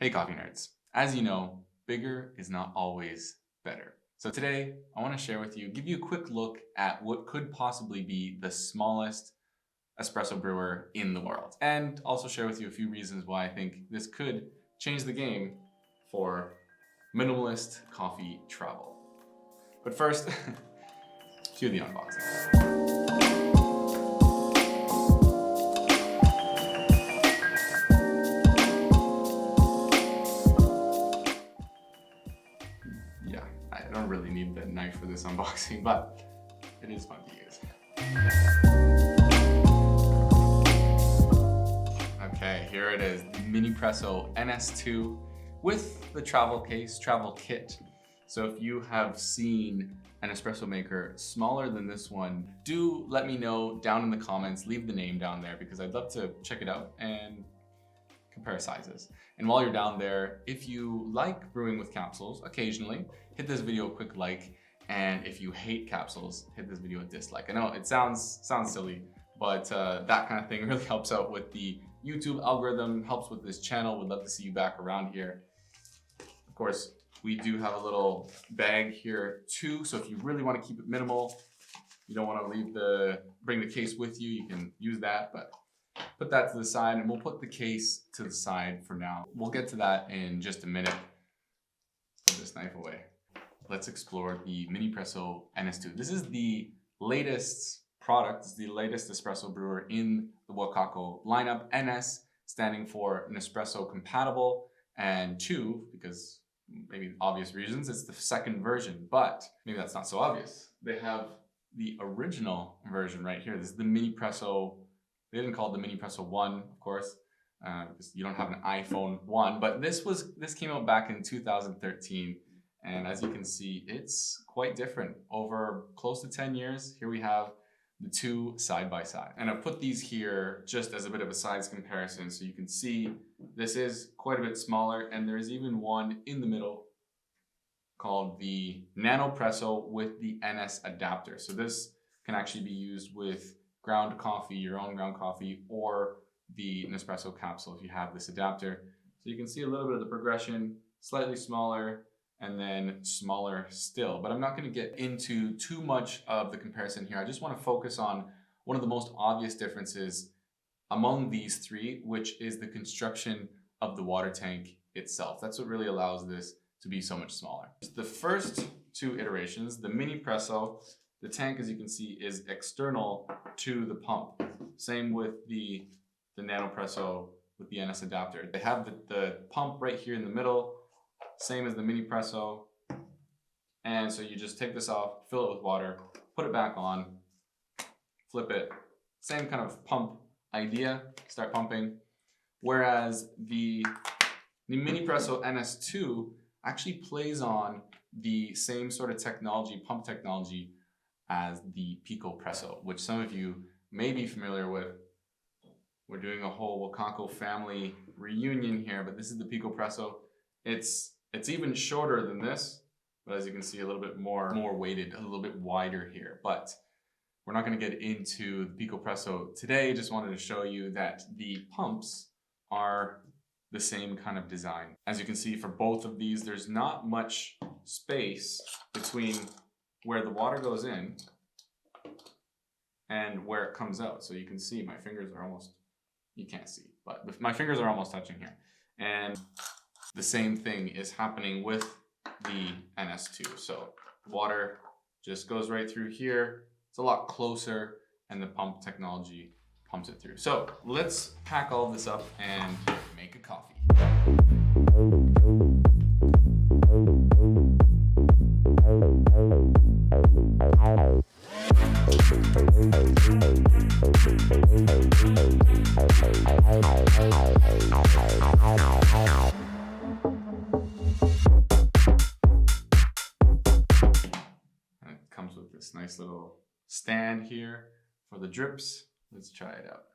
Hey coffee nerds. As you know, bigger is not always better. So today I want to share with you, give you a quick look at what could possibly be the smallest espresso brewer in the world. And also share with you a few reasons why I think this could change the game for minimalist coffee travel. But first, cue the unboxing. Yeah, I don't really need the knife for this unboxing, but it is fun to use. Okay, here it is, the Minipresso NS2 with the travel case, travel kit. So if you have seen an espresso maker smaller than this one, do let me know down in the comments, leave the name down there because I'd love to check it out and compare sizes. And while you're down there, if you like brewing with capsules occasionally, hit this video a quick like. And if you hate capsules, hit this video a dislike. I know it sounds silly, but that kind of thing really helps out with the YouTube algorithm, helps with this channel. We'd love to see you back around here. Of course, we do have a little bag here too. So if you really want to keep it minimal, you don't want to bring the case with you, you can use that, but put that to the side and we'll put the case to the side for now. We'll get to that in just a minute. Put this knife away. Let's explore the Minipresso NS2. This is the latest product, it's the latest espresso brewer in the Wacaco lineup. NS standing for Nespresso compatible, and 2, because maybe obvious reasons, it's the second version, but maybe that's not so obvious. They have the original version right here. This is the Minipresso. They didn't call it the Minipresso 1, of course, because you don't have an iPhone 1, but this came out back in 2013. And as you can see, it's quite different. Over close to 10 years, here we have the two side by side. And I've put these here just as a bit of a size comparison. So you can see this is quite a bit smaller, and there's even one in the middle called the Nanopresso with the NS adapter. So this can actually be used with ground coffee, your own ground coffee, or the Nespresso capsule if you have this adapter. So you can see a little bit of the progression, slightly smaller, and then smaller still. But I'm not going to get into too much of the comparison here. I just want to focus on one of the most obvious differences among these three, which is the construction of the water tank itself. That's what really allows this to be so much smaller. The first two iterations, the Minipresso, the tank, as you can see, is external to the pump. Same with the Nanopresso with the NS adapter. They have the pump right here in the middle, same as the Minipresso. And so you just take this off, fill it with water, put it back on, flip it. Same kind of pump idea, start pumping. Whereas the Minipresso NS2 actually plays on the same sort of technology, pump technology, as the PicoPresso, which some of you may be familiar with. We're doing a whole Wacaco family reunion here, but this is the PicoPresso. It's even shorter than this, but as you can see, a little bit more weighted, a little bit wider here. But we're not going to get into the PicoPresso today. Just wanted to show you that the pumps are the same kind of design. As you can see, for both of these, there's not much space between where the water goes in and where it comes out. So you can see my fingers are almost, you can't see, but my fingers are almost touching here. And the same thing is happening with the NS2. So water just goes right through here. It's a lot closer, and the pump technology pumps it through. So let's pack all this up and make a coffee. And it comes with this nice little stand here for the drips. Let's try it out.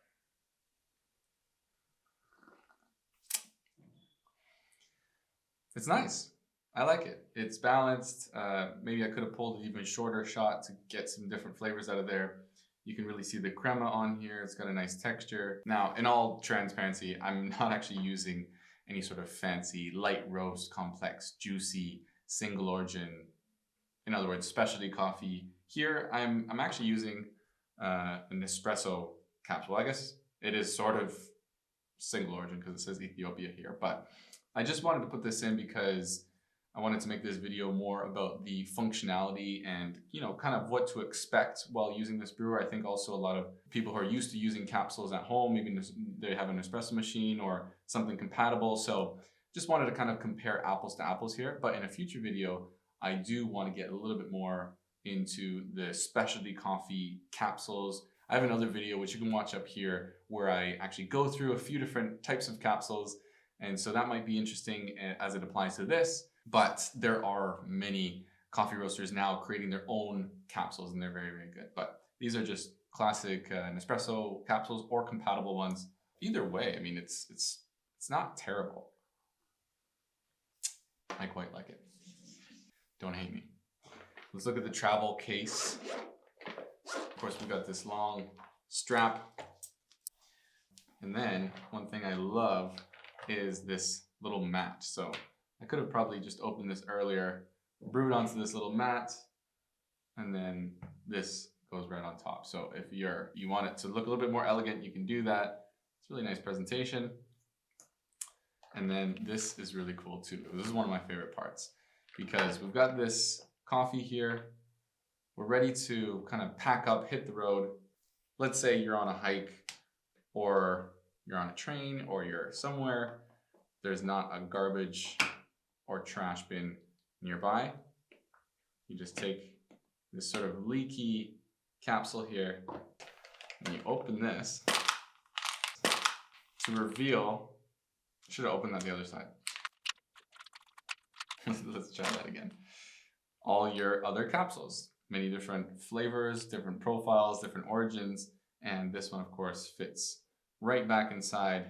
It's nice. I like it. It's balanced. Maybe I could have pulled an even shorter shot to get some different flavors out of there. You can really see the crema on here. It's got a nice texture. Now, in all transparency, I'm not actually using any sort of fancy light roast, complex, juicy, single origin, in other words, specialty coffee. Here, I'm actually using a Nespresso capsule. I guess it is sort of single origin because it says Ethiopia here, but I just wanted to put this in because I wanted to make this video more about the functionality and, you know, kind of what to expect while using this brewer. I think also a lot of people who are used to using capsules at home, maybe they have an espresso machine or something compatible. So just wanted to kind of compare apples to apples here. But in a future video, I do want to get a little bit more into the specialty coffee capsules. I have another video which you can watch up here where I actually go through a few different types of capsules. And so that might be interesting as it applies to this. But there are many coffee roasters now creating their own capsules, and they're very, very good. But these are just classic Nespresso capsules or compatible ones. Either way, I mean, it's not terrible. I quite like it. Don't hate me. Let's look at the travel case. Of course, we've got this long strap. And then one thing I love is this little mat. So I could have probably just opened this earlier, brewed onto this little mat, and then this goes right on top. So if you want it to look a little bit more elegant, you can do that. It's a really nice presentation. And then this is really cool too. This is one of my favorite parts because we've got this coffee here. We're ready to kind of pack up, hit the road. Let's say you're on a hike or you're on a train or you're somewhere. There's not a garbage or trash bin nearby. You just take this sort of leaky capsule here and you open this to reveal, should have opened that the other side. Let's try that again. All your other capsules, many different flavors, different profiles, different origins, and this one of course fits right back inside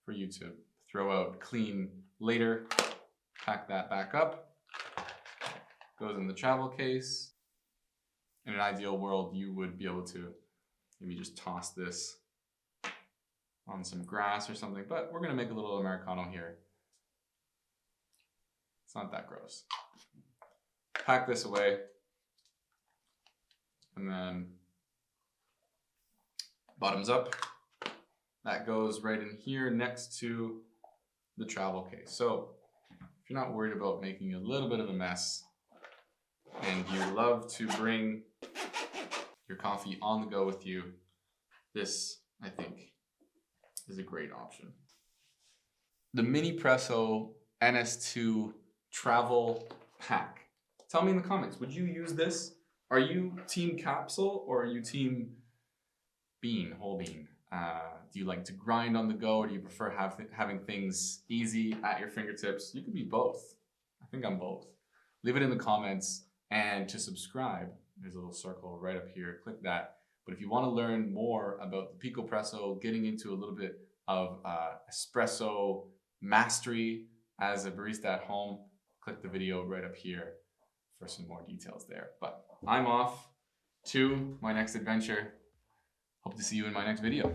for you to throw out, clean later. Pack that back up, goes in the travel case. In an ideal world, you would be able to maybe just toss this on some grass or something, but we're gonna make a little Americano here. It's not that gross. Pack this away, and then bottoms up. That goes right in here next to the travel case. So if you're not worried about making a little bit of a mess and you love to bring your coffee on the go with you, this, I think, is a great option. The Minipresso NS2 travel pack. Tell me in the comments, would you use this? Are you team capsule or are you team bean, whole bean? Do you like to grind on the go, or do you prefer having things easy at your fingertips? You could be both. I think I'm both. Leave it in the comments, and to subscribe, there's a little circle right up here. Click that. But if you want to learn more about the Picopresso, getting into a little bit of espresso mastery as a barista at home, click the video right up here for some more details there. But I'm off to my next adventure. Hope to see you in my next video.